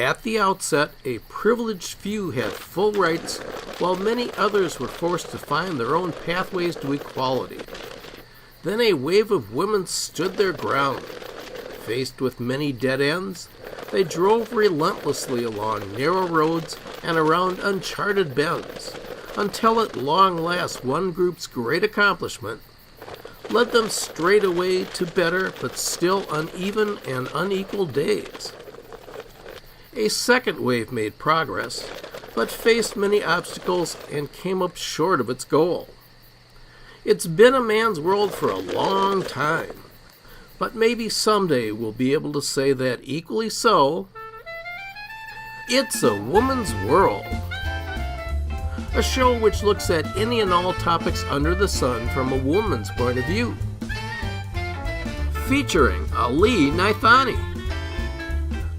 At the outset, a privileged few had full rights, while many others were forced to find their own pathways to equality. Then a wave of women stood their ground. Faced with many dead ends, they drove relentlessly along narrow roads and around uncharted bends, until at long last one group's great accomplishment led them straight away to better but still uneven and unequal days. A second wave made progress, but faced many obstacles and came up short of its goal. It's been a man's world for a long time, but maybe someday we'll be able to say that equally so, it's a woman's world. A show which looks at any and all topics under the sun from a woman's point of view. Featuring Alli Naithani.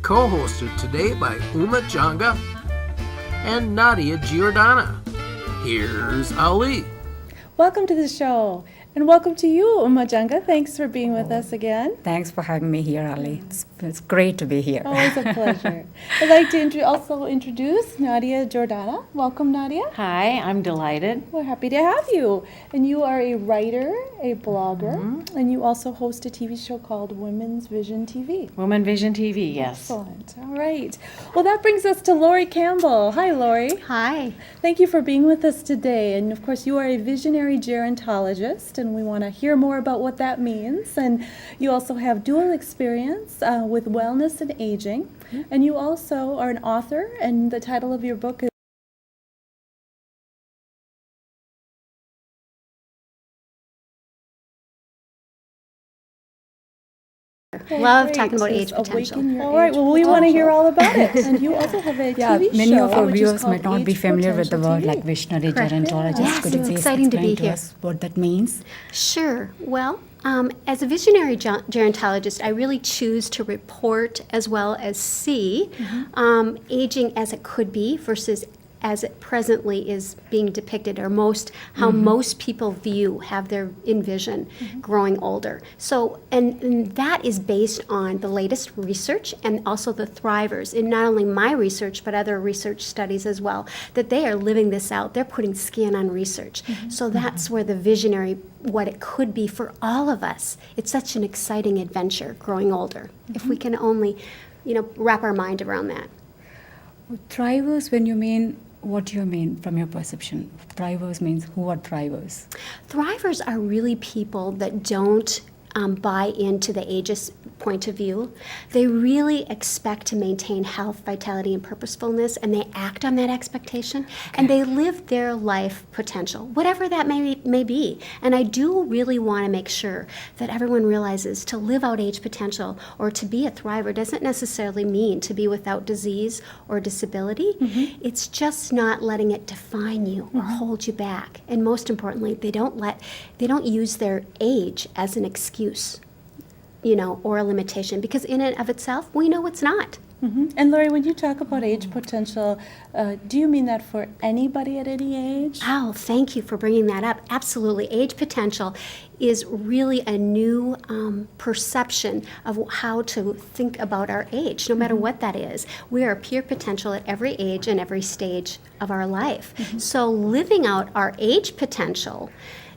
Co-hosted today by Uma Janga and Nadia Giordana. Here's Alli. Welcome to the show, and welcome to you, Uma Janga. Thanks for being with us again. Thanks for having me here, Alli. It's great to be here. Always a pleasure. I'd like to also introduce Nadia Giordana. Welcome, Nadia. Hi, I'm delighted. We're happy to have you. And you are a writer, a blogger, and you also host a TV show called Women's Vision TV. Women Vision TV, yes. Excellent. All right. Well, that brings us to LoriCampbell. Hi, Lori. Hi. Thank you for being with us today. And of course, you are a visionary gerontologist, and we want to hear more about what that means. And you also have dual experience with wellness and aging. And you also are an author, and the title of your book is Love talking about age Awaken potential. Your All right, well, we want to hear all about it. And you also have a TV show. Many of our which is viewers called might not be familiar with the AgePotential word TV. like visionary Correct. gerontologist. Yes, Could you it's please exciting to be explain to here. us what that means? Sure. Well, as a visionary gerontologist, I really choose to report as well as see aging as it could be versus as it presently is being depicted, or how most people have their envision growing older. So, and that is based on the latest research and also the thrivers in not only my research, but other research studies as well, that they are living this out. They're putting skin on research. So that's where the visionary, what it could be for all of us. It's such an exciting adventure growing older, if we can only, wrap our mind around that. Thrivers, when you mean, what do you mean from your perception? Thrivers means, who are thrivers? Thrivers are really people that don't buy into the ageist point of view. They really expect to maintain health, vitality, and purposefulness, and they act on that expectation, and they live their life potential, whatever that may be. And I do really want to make sure that everyone realizes to live out age potential or to be a thriver doesn't necessarily mean to be without disease or disability. It's just not letting it define you or hold you back. And most importantly, they don't use their age as an excuse, or a limitation, because in and of itself, we know it's not. And Lori, when you talk about age potential, do you mean that for anybody at any age? Oh, thank you for bringing that up. Absolutely. Age potential is really a new perception of how to think about our age, no matter what that is. We are pure potential at every age and every stage of our life. So living out our age potential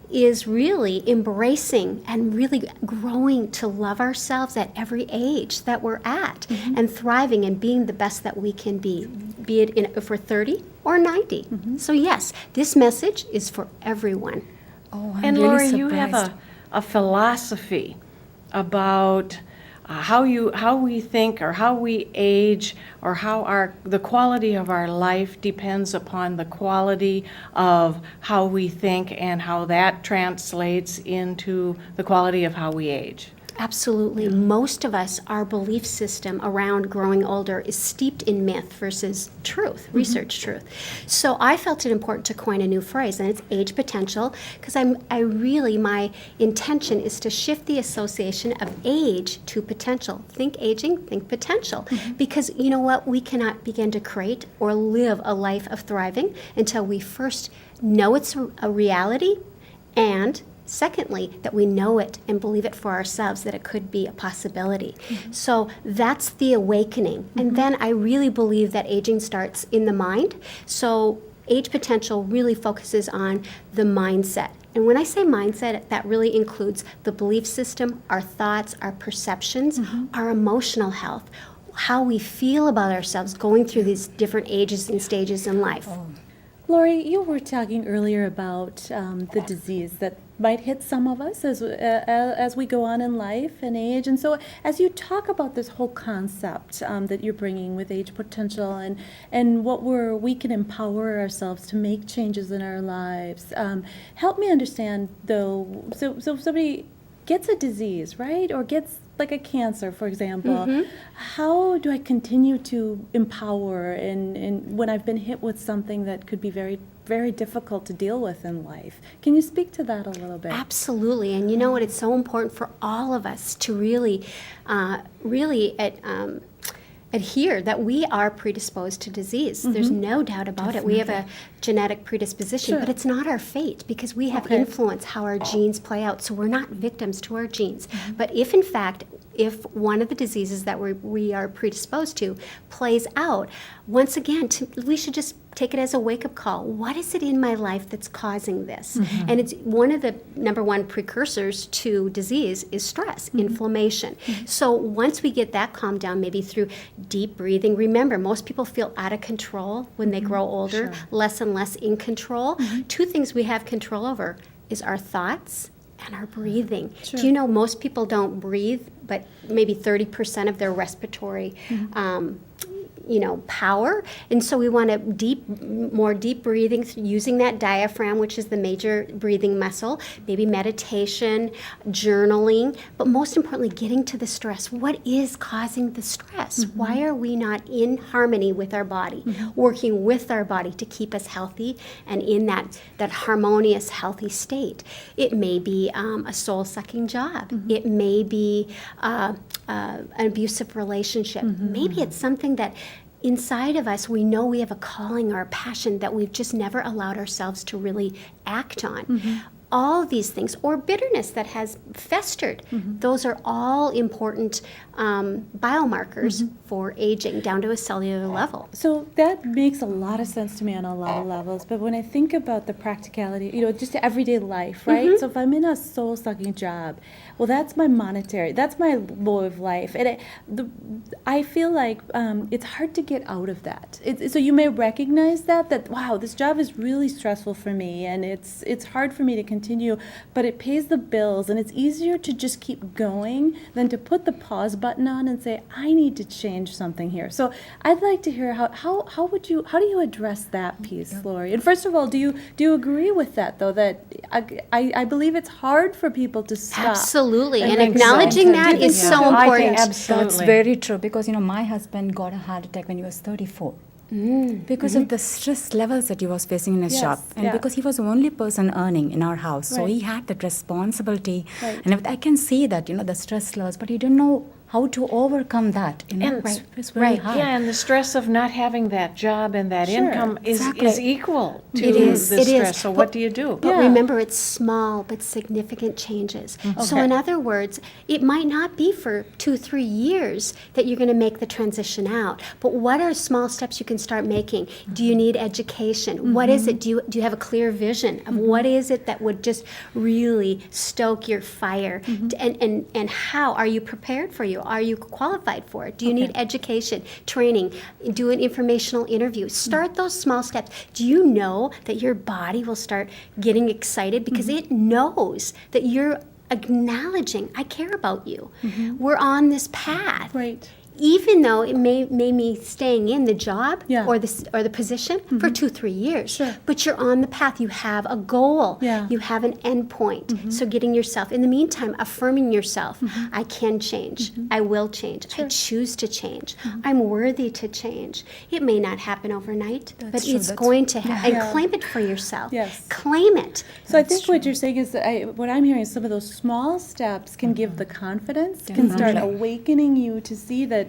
is really embracing and really growing to love ourselves at every age that we're at, and thriving and being the best that we can be it if we're 30 or 90. So yes, this message is for everyone. Oh, I'm And really Lori, surprised. you have a philosophy about how we think, or how we age, or how the quality of our life depends upon the quality of how we think, and how that translates into the quality of how we age. Absolutely. Most of us, our belief system around growing older is steeped in myth versus truth, research truth. So I felt it important to coin a new phrase, and it's age potential, because my intention is to shift the association of age to potential. Think aging, think potential. Because you know what? We cannot begin to create or live a life of thriving until we first know it's a reality and Secondly, that we know it and believe it for ourselves, that it could be a possibility. So that's the awakening. And then I really believe that aging starts in the mind. So age potential really focuses on the mindset. And when I say mindset, that really includes the belief system, our thoughts, our perceptions, our emotional health, how we feel about ourselves going through these different ages and stages in life. Lori, you were talking earlier about the disease that might hit some of us as we go on in life and age. And so as you talk about this whole concept that you're bringing with age potential and we can empower ourselves to make changes in our lives, help me understand, though, so somebody gets a disease, right? Or gets like a cancer, for example. How do I continue to empower and when I've been hit with something that could be very, very difficult to deal with in life? Can you speak to that a little bit? Absolutely. And you know what? It's so important for all of us to really adhere that we are predisposed to disease. There's no doubt about it. We have a genetic predisposition, but it's not our fate because we have influence how our genes play out. So we're not victims to our genes. But if in fact, if one of the diseases that we are predisposed to plays out, once again, we should just take it as a wake-up call. What is it in my life that's causing this? And it's one of the number one precursors to disease is stress, inflammation. So once we get that calmed down, maybe through deep breathing, remember, most people feel out of control when they grow older, less and less in control. Two things we have control over is our thoughts and our breathing. Do you know most people don't breathe, but maybe 30% of their respiratory power. And so we want more deep breathing using that diaphragm, which is the major breathing muscle, maybe meditation, journaling, but most importantly, getting to the stress. What is causing the stress? Why are we not in harmony with our body, working with our body to keep us healthy and in that harmonious, healthy state? It may be a soul-sucking job. It may be an abusive relationship. Maybe it's something that inside of us, we know we have a calling or a passion that we've just never allowed ourselves to really act on. All of these things, or bitterness that has festered, those are all important biomarkers for aging down to a cellular level. So that makes a lot of sense to me on a lot of levels. But when I think about the practicality, just everyday life, right? So if I'm in a soul-sucking job, well, that's my monetary, that's my way of life. And I feel like it's hard to get out of that. So you may recognize that, wow, this job is really stressful for me, and it's hard for me to continue, but it pays the bills, and it's easier to just keep going than to put the pause button on and say, I need to change something here. So I'd like to hear how do you address that piece, Lori? And first of all, do you agree with that, though, that I believe it's hard for people to stop? Absolutely, and acknowledging that is so important. I think absolutely. That's very true because my husband got a heart attack when he was 34. Because of the stress levels that he was facing in his shop, and because he was the only person earning in our house, so he had that responsibility, and I can see that the stress levels, but he didn't know how to overcome that. It's very hard. Yeah, and the stress of not having that job and that income is equal to the stress. So what do you do? But remember, it's small but significant changes. So in other words, it might not be for 2-3 years that you're going to make the transition out. But what are small steps you can start making? Do you need education? What is it? Do you have a clear vision of what is it that would just really stoke your fire? And how are you prepared for you? Are you qualified for it? Do you need education, training, do an informational interview? Start those small steps. Do you know that your body will start getting excited because it knows that you're acknowledging, I care about you. We're on this path. Right. Even though it may me staying in the job or the position for 2-3 years, but you're on the path. You have a goal. You have an end point. So getting yourself, in the meantime, affirming yourself. I can change. I will change. I choose to change. I'm worthy to change. It may not happen overnight, but it's going to happen. And claim it for yourself. Claim it. So I think what you're saying is that what I'm hearing is some of those small steps can give the confidence, can start awakening you to see that,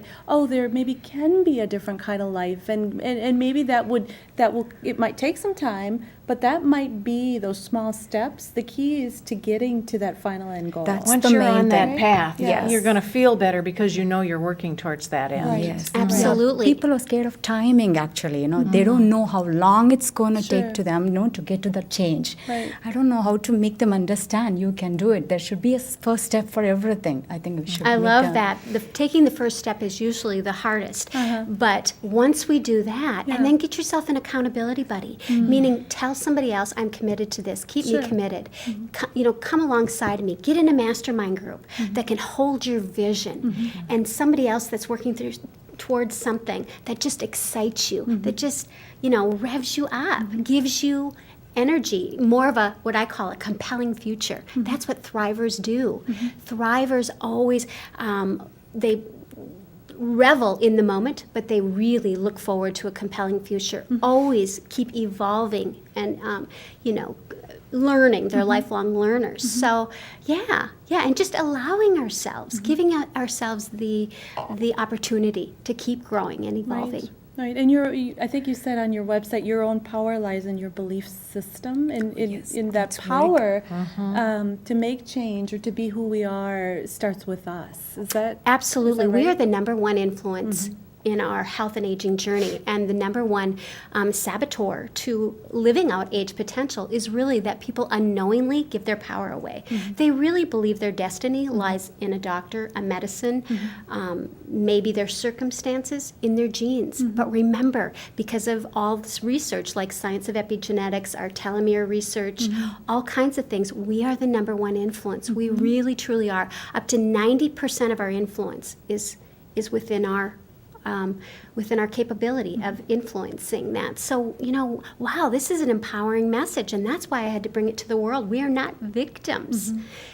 there maybe can be a different kind of life, and maybe that will, it might take some time, But that might be those small steps. The key is to getting to that final end goal. That's Once the you're main on that thing. path, Yes. you're going to feel better because you know you're working towards that end. Right. Yes, Absolutely. People are scared of timing. Actually, they don't know how long it's going to Sure. take to them, to get to the change. Right. I don't know how to make them understand you can do it. There should be a first step for everything. I think we should. I make love a- that. Taking the first step is usually the hardest. Uh-huh. But once we do that, Yeah. and then get yourself an accountability buddy, meaning tell somebody else, I'm committed to this. Keep Sure. me committed. Come alongside of me. Get in a mastermind group that can hold your vision. And somebody else that's working towards something that just excites you, that just, revs you up, gives you energy, more of what I call a compelling future. That's what thrivers do. Thrivers always, they revel in the moment, but they really look forward to a compelling future. Always keep evolving and, learning. They're lifelong learners. So, and just allowing ourselves, giving ourselves the opportunity to keep growing and evolving. Right, and I think you said on your website, your own power lies in your belief system, in that power to make change or to be who we are starts with us. Is that Absolutely. Is that We are right? the number one influence in our health and aging journey. And the number one saboteur to living out age potential is really that people unknowingly give their power away. They really believe their destiny lies in a doctor, a medicine, maybe their circumstances, in their genes. But remember, because of all this research, like science of epigenetics, our telomere research, all kinds of things, we are the number one influence. We really, truly are. Up to 90% of our influence is within our capability of influencing that. So, wow, this is an empowering message, and that's why I had to bring it to the world. We are not victims.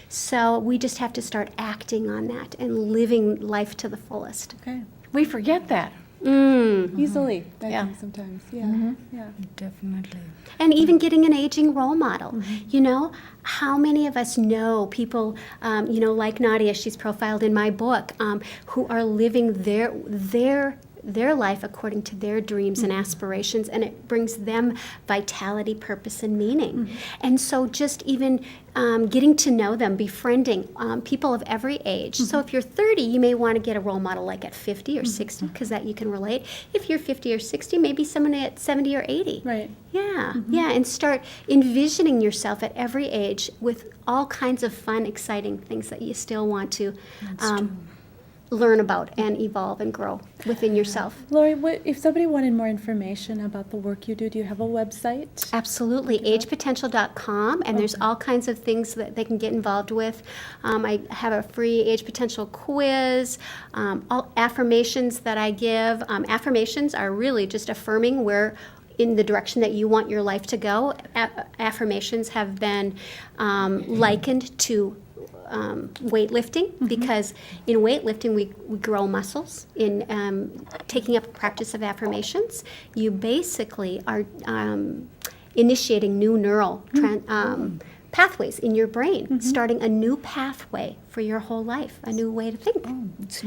So we just have to start acting on that and living life to the fullest. Okay. We forget that. Easily, I Yeah. think sometimes. Yeah. Yeah. Definitely. And even getting an aging role model. How many of us know people, like Nadia, she's profiled in my book, who are living their life according to their dreams and aspirations, and it brings them vitality, purpose, and meaning. And so just even getting to know them, befriending people of every age. So if you're 30, you may want to get a role model like at 50 or 60, because that you can relate. If you're 50 or 60, maybe someone at 70 or 80. Right. Yeah, and start envisioning yourself at every age with all kinds of fun, exciting things that you still want to learn about and evolve and grow within yourself. Lori, if somebody wanted more information about the work you do you have a website? Absolutely, agepotential.com, and there's all kinds of things that they can get involved with. I have a free Age Potential quiz, all affirmations that I give. Affirmations are really just affirming where in the direction that you want your life to go. Affirmations have been likened to weightlifting, because in weightlifting we grow muscles. In taking up a practice of affirmations, you basically are initiating new neural pathways in your brain, starting a new pathway for your whole life, a new way to think.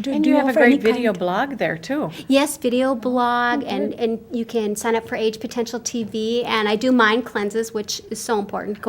And you have a great video blog there, too. Yes, video blog, and you can sign up for Age Potential TV, and I do mind cleanses, which is so important,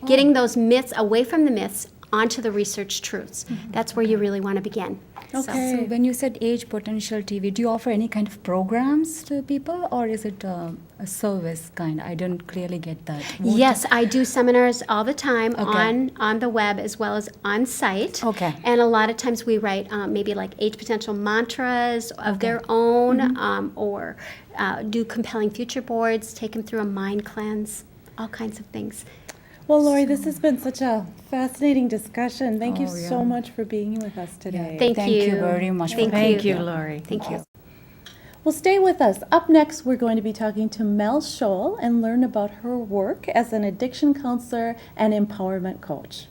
getting those myths away from the myths onto the research truths. That's where you really want to begin. Okay. So when you said Age Potential TV, do you offer any kind of programs to people, or is it a service kind? I didn't clearly get that. Yes, I do seminars all the time on the web as well as on site. Okay. And a lot of times we write maybe like Age Potential mantras of their own, or do compelling future boards, take them through a mind cleanse, all kinds of things. Well, Lori, this has been such a fascinating discussion. Thank you so much for being with us today. Thank you very much. Thank you, Lori. Thank you. Well, stay with us. Up next, we're going to be talking to Mel Scholl and learn about her work as an addiction counselor and empowerment coach.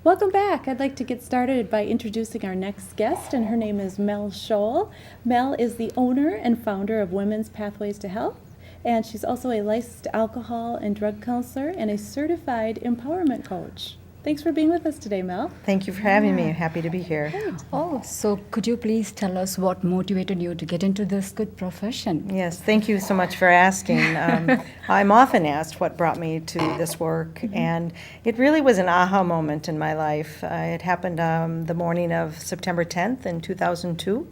Welcome back. I'd like to get started by introducing our next guest, and her name is Mel Scholl. Mel is the owner and founder of Women's Pathways to Health, and she's also a licensed alcohol and drug counselor and a certified empowerment coach. Thanks for being with us today, Mel. Thank you for having me. I'm happy to be here. Oh, so could you please tell us what motivated you to get into this good profession? Yes, thank you so much for asking. I'm often asked what brought me to this work, and it really was an aha moment in my life. It happened the morning of September 10th in 2002.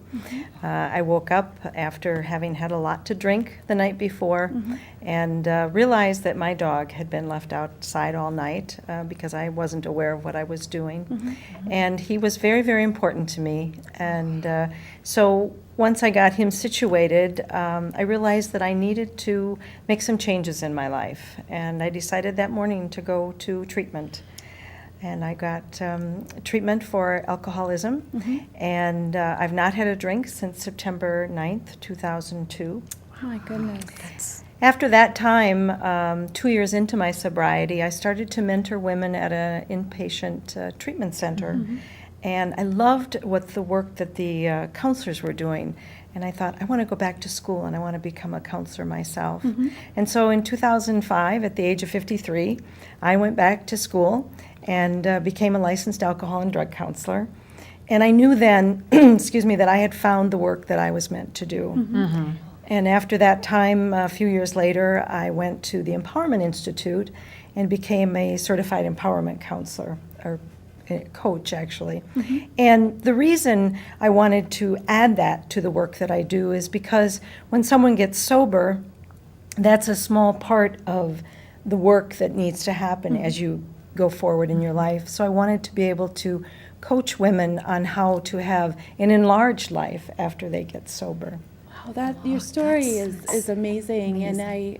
I woke up after having had a lot to drink the night before and realized that my dog had been left outside all night because I wasn't aware of what I was doing. And he was very, very important to me. And so once I got him situated, I realized that I needed to make some changes in my life. And I decided that morning to go to treatment. And I got treatment for alcoholism. And I've not had a drink since September 9th, 2002. Oh my goodness. After that time, 2 years into my sobriety, I started to mentor women at an inpatient treatment center. And I loved what the work that the counselors were doing. And I thought, I want to go back to school and I want to become a counselor myself. And so in 2005, at the age of 53, I went back to school and became a licensed alcohol and drug counselor. And I knew then, excuse me, that I had found the work that I was meant to do. And after that time, a few years later, I went to the Empowerment Institute and became a certified empowerment counselor, or coach, actually. And the reason I wanted to add that to the work that I do is because when someone gets sober, that's a small part of the work that needs to happen as you go forward in your life. So I wanted to be able to coach women on how to have an enlarged life after they get sober. Wow, your story is amazing. And I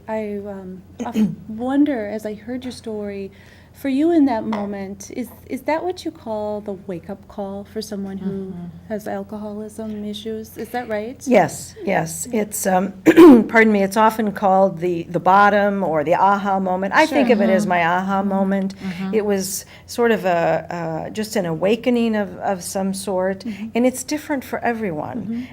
often wonder, as I heard your story, for you in that moment, is that what you call the wake-up call for someone who has alcoholism issues? Is that right? Yes, yes. It's, pardon me, it's often called the bottom or the aha moment. I think of it as my aha moment. It was sort of just an awakening of some sort, and it's different for everyone.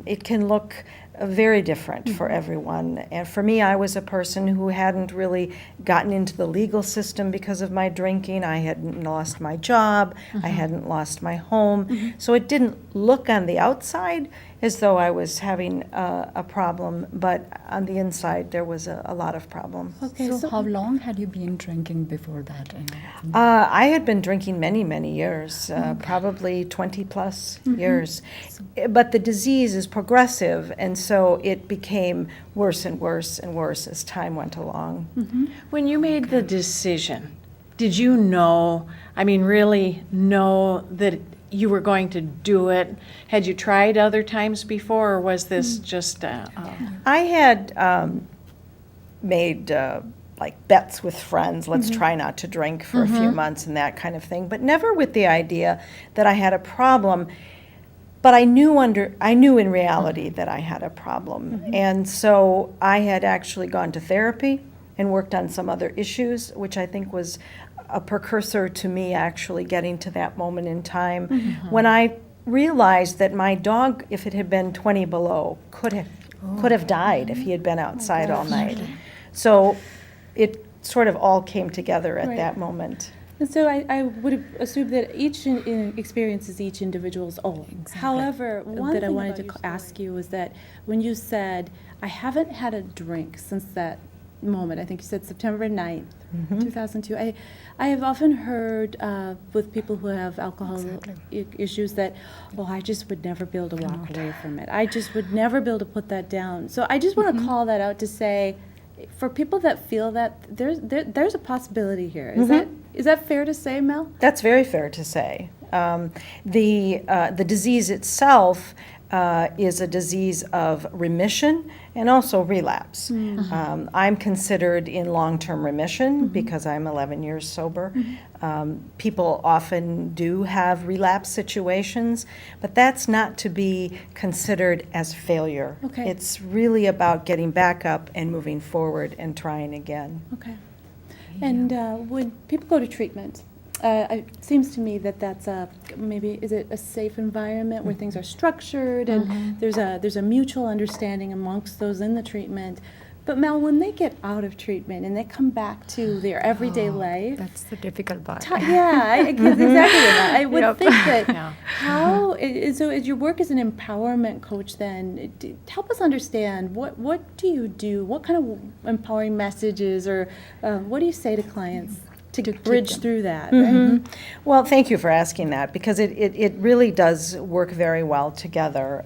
It can look very different for everyone. And for me, I was a person who hadn't really gotten into the legal system because of my drinking. I hadn't lost my job. I hadn't lost my home. So it didn't look on the outside as though I was having a problem, but on the inside there was a lot of problem. Okay, So how long had you been drinking before that? I had been drinking many, many years, probably 20 plus years. But the disease is progressive, and so it became worse and worse and worse as time went along. When you made the decision, did you know, I mean, really know that you were going to do it? Had you tried other times before, or was this just I had made like bets with friends, let's try not to drink for a few months and that kind of thing, but never with the idea that I had a problem. But I knew in reality that I had a problem. And so I had actually gone to therapy and worked on some other issues, which I think was a precursor to me actually getting to that moment in time when I realized that my dog, if it had been 20 below, could have died if he had been outside all night. So it sort of all came together at that moment. And so I would assume that each experience is each individual's own. However, one that I wanted to ask you was that when you said, I haven't had a drink since that moment, I think you said September 9th, 2002. I have often heard with people who have alcohol issues that, I just would never be able to walk away from it. I just would never be able to put that down. So I just want to call that out to say, for people that feel that, there's a possibility here. Is that fair to say, Mel? That's very fair to say. The disease itself is a disease of remission and also relapse. I'm considered in long-term remission because I'm 11 years sober. People often do have relapse situations, but that's not to be considered as failure. Okay. It's really about getting back up and moving forward and trying again. Okay. And when people go to treatment, it seems to me that that's is it a safe environment where things are structured and there's a mutual understanding amongst those in the treatment. But Mel, when they get out of treatment and they come back to their everyday life, That's the difficult part. Exactly that. I would Yep. think that Yeah. so as your work as an empowerment coach, then help us understand what do you do? What kind of empowering messages or what do you say to clients to bridge through that? Right? Well, thank you for asking that, because it really does work very well together.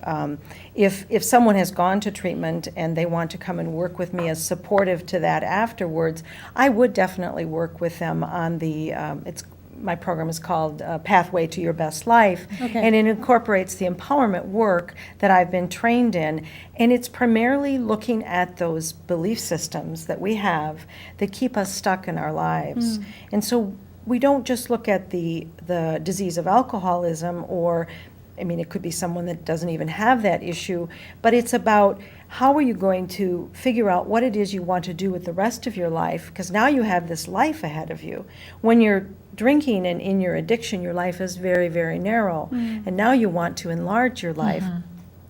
If someone has gone to treatment and they want to come and work with me as supportive to that afterwards, I would definitely work with them on my program is called Pathway to Your Best Life, Okay. and it incorporates the empowerment work that I've been trained in, and it's primarily looking at those belief systems that we have that keep us stuck in our lives. And so we don't just look at the disease of alcoholism, or, I mean, it could be someone that doesn't even have that issue, but it's about how are you going to figure out what it is you want to do with the rest of your life, because now you have this life ahead of you. When you're drinking and in your addiction, your life is very, very narrow, and now you want to enlarge your life.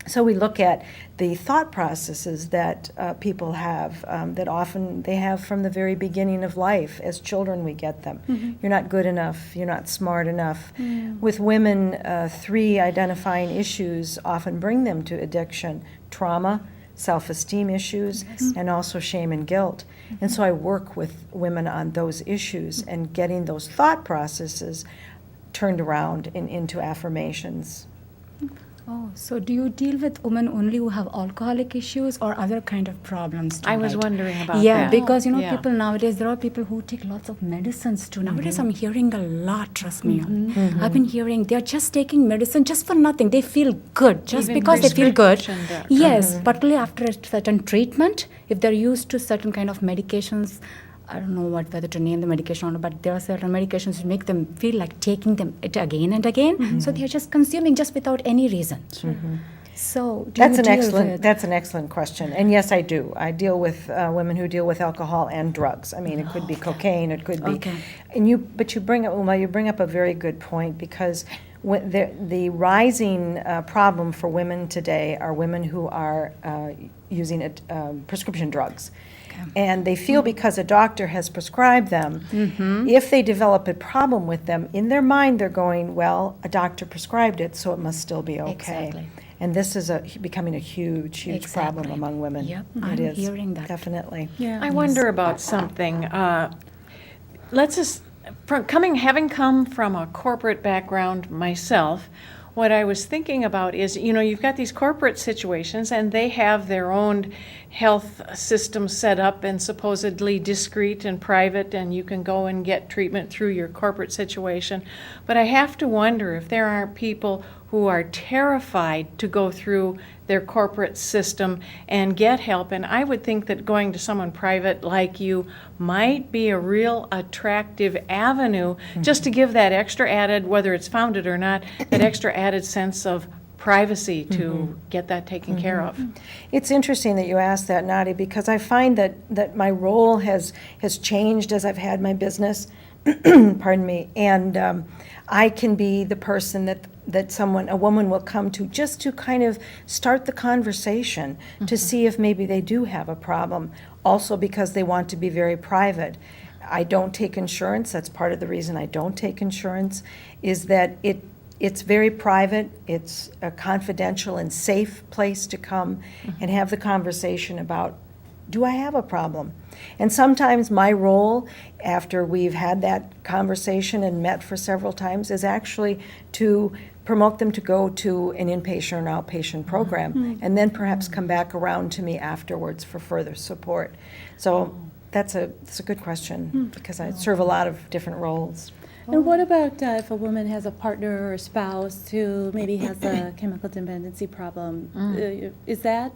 So we look at the thought processes that people have, that often they have from the very beginning of life. As children, we get them. You're not good enough, you're not smart enough. With women, 3 identifying issues often bring them to addiction: trauma, self-esteem issues, and also shame and guilt. And so I work with women on those issues and getting those thought processes turned around into affirmations. Oh, so do you deal with women only who have alcoholic issues or other kind of problems too? I was right? wondering about Yeah, that. because Yeah. people nowadays, there are people who take lots of medicines too. Nowadays, I'm hearing a lot, trust me. I've been hearing they're just taking medicine just for nothing. They feel good just Even because they feel good. prescription drugs. Yes, particularly after a certain treatment, if they're used to certain kind of medications, I don't know whether to name the medication or not, but there are certain medications that make them feel like taking it again and again. So they're just consuming just without any reason. So do That's you an deal with- That's an excellent question, and yes, I do. I deal with women who deal with alcohol and drugs. I mean, it could be cocaine, it could be. Okay. But you bring up, Uma, you bring up a very good point, because the rising problem for women today are women who are using prescription drugs. And they feel because a doctor has prescribed them, if they develop a problem with them, in their mind they're going, well, a doctor prescribed it, so it must still be okay. Exactly. And this is becoming a huge, huge problem Exactly. among women. Yep, It I'm is, hearing that. definitely. I wonder about something. Let's just, having come from a corporate background myself, what I was thinking about is, you've got these corporate situations and they have their own health system set up and supposedly discreet and private, and you can go and get treatment through your corporate situation. But I have to wonder if there aren't people who are terrified to go through their corporate system and get help. And I would think that going to someone private like you might be a real attractive avenue, just to give that extra added, whether it's founded or not, that extra added sense of privacy to get that taken care of. It's interesting that you asked that, Nadia, because I find that my role has changed as I've had my business, pardon me, and I can be the person that a woman will come to just to kind of start the conversation to see if maybe they do have a problem, also because they want to be very private. I don't take insurance. That's part of the reason I don't take insurance, is that it's very private, it's a confidential and safe place to come and have the conversation about, do I have a problem? And sometimes my role, after we've had that conversation and met for several times, is actually to promote them to go to an inpatient or an outpatient program, and then perhaps come back around to me afterwards for further support. So that's a good question, because I serve a lot of different roles. And what about if a woman has a partner or a spouse who maybe has a chemical dependency problem? Is that,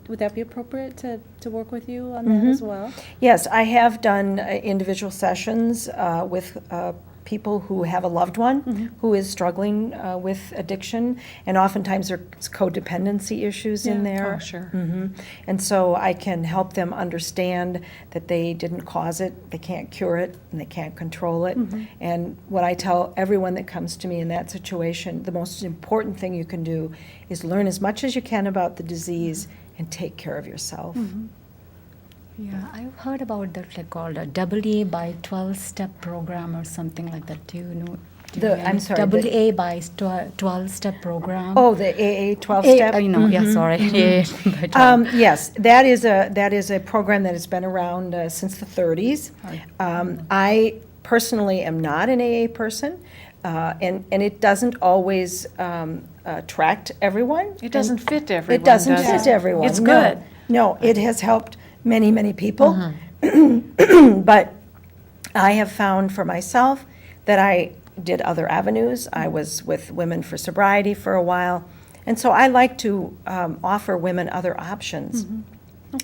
would that be appropriate to work with you on that as well? Yes, I have done individual sessions with people who have a loved one who is struggling with addiction, and oftentimes there's codependency issues in there. Oh, sure. And so I can help them understand that they didn't cause it, they can't cure it, and they can't control it. And what I tell everyone that comes to me in that situation, the most important thing you can do is learn as much as you can about the disease and take care of yourself. Yeah, I've heard about that, like called a double A by 12-step program or something like that. Do you know? I'm sorry, Double the- A by 12-step program. Oh, the AA 12-step? You know, yeah, sorry. Yeah, but, Yes, that is a program that has been around since the 30s. I personally am not an AA person, and it doesn't always attract everyone. It doesn't fit everyone, It doesn't does fit it? everyone. It's no. good. No, it has helped many, many people. Mm-hmm. But I have found for myself that I did other avenues. I was with Women for Sobriety for a while. And so I like to offer women other options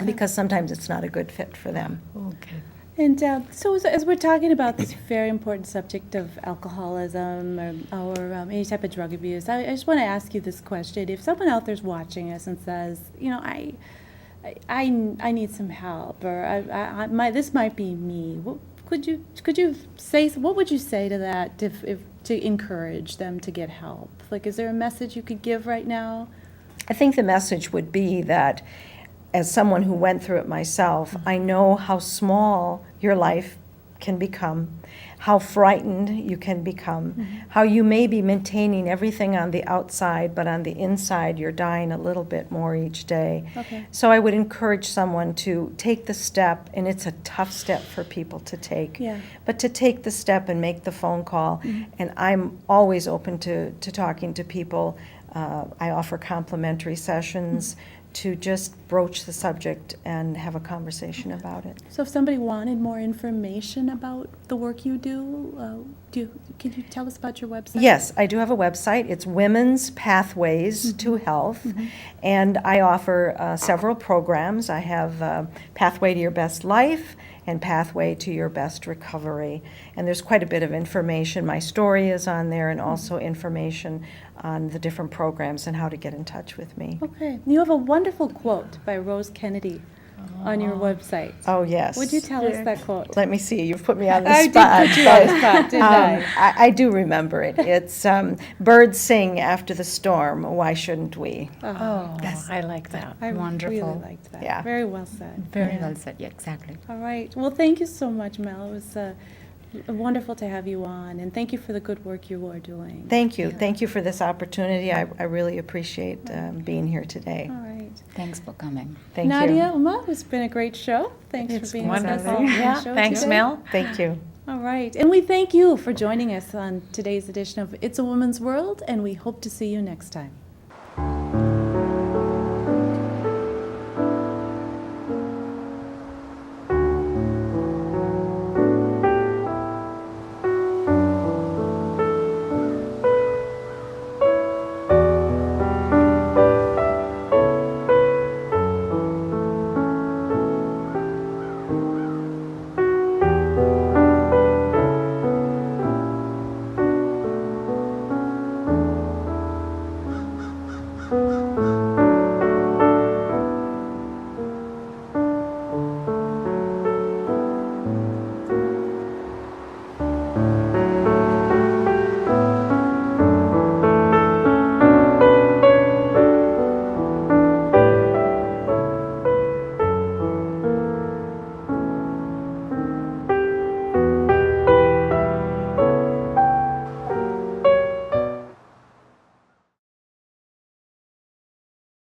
because sometimes it's not a good fit for them. okay. And so as we're talking about this very important subject of alcoholism or any type of drug abuse, I just want to ask you this question. If someone out there's watching us and says, you know, I need some help, or this might be me, could you say, what would you say to that if to encourage them to get help? Like, is there a message you could give right now? I think the message would be that as someone who went through it myself, I know how small your life can become, how frightened you can become, how you may be maintaining everything on the outside, but on the inside you're dying a little bit more each day. Okay. So I would encourage someone to take the step, and it's a tough step for people to take, Yeah. but to take the step and make the phone call. And I'm always open to talking to people. I offer complimentary sessions to just broach the subject and have a conversation about it. So if somebody wanted more information about the work you do, can you tell us about your website? Yes, I do have a website. It's Women's Pathways to Health, and I offer several programs. I have Pathway to Your Best Life and Pathway to Your Best Recovery. And there's quite a bit of information. My story is on there, and also information on the different programs and how to get in touch with me. Okay. You have a wonderful quote by Rose Kennedy on your website. Oh, yes. Would you tell us that quote? Let me see, you've put me on the I did spot. put you on the spot, didn't I do remember it. It's birds sing after the storm, why shouldn't we? Oh, I like that. I Wonderful. really liked that. Yeah. Very well said. Very well said. Yeah, exactly. All right. Well, thank you so much, Mel. It was wonderful to have you on, and thank you for the good work you are doing. Thank you. Thank you for this opportunity. I really appreciate being here today. All right. Thanks for coming. Thank Nadia, you. Uma, it's been a great show. Thanks It's for being with us wonderful. on the Yeah, show thanks, today. Mel. Thank you. All right. And we thank you for joining us on today's edition of It's a Woman's World, and we hope to see you next time. Thank you.